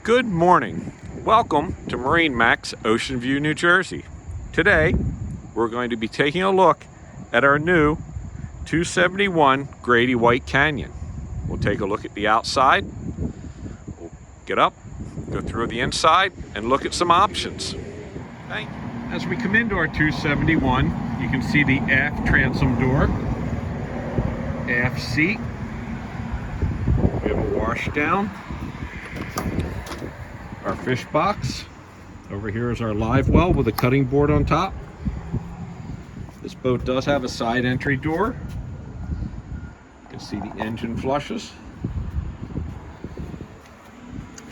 Good morning. Welcome to MarineMax Ocean View, New Jersey. Today, we're going to be taking a look at our new 271 Grady-White Canyon. We'll take a look at the outside. We'll get up, go through the inside, and look at some options. Thank you. As we come into our 271, you can see the aft transom door, aft seat. We have a wash down. Our fish box. Over here is our live well with a cutting board on top. This boat does have a side entry door. You can see the engine flushes.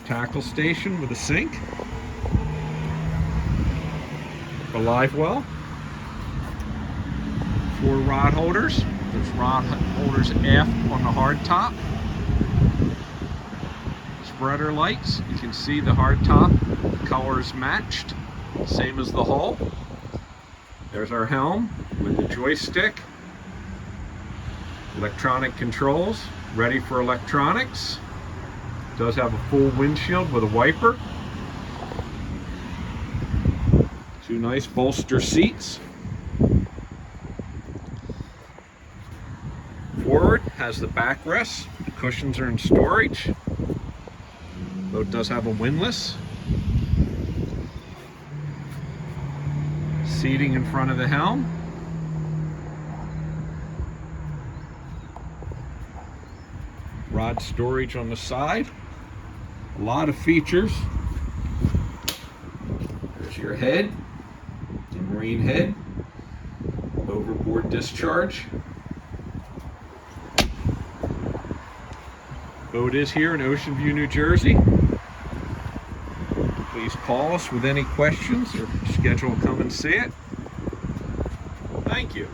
Tackle station with a sink. A live well. 4 rod holders. There's rod holders aft on the hard top. Spreader lights, you can see the hard top colors matched, same as the hull. There's our helm with the joystick, electronic controls, ready for electronics. Does have a full windshield with a wiper. 2 nice bolster seats. Forward has the backrest, the cushions are in storage. Boat does have a windlass. Seating in front of the helm. Rod storage on the side. A lot of features. There's your head, the marine head, overboard discharge. Boat is here in Ocean View, New Jersey. Please call us with any questions or schedule to come and see it. Thank you.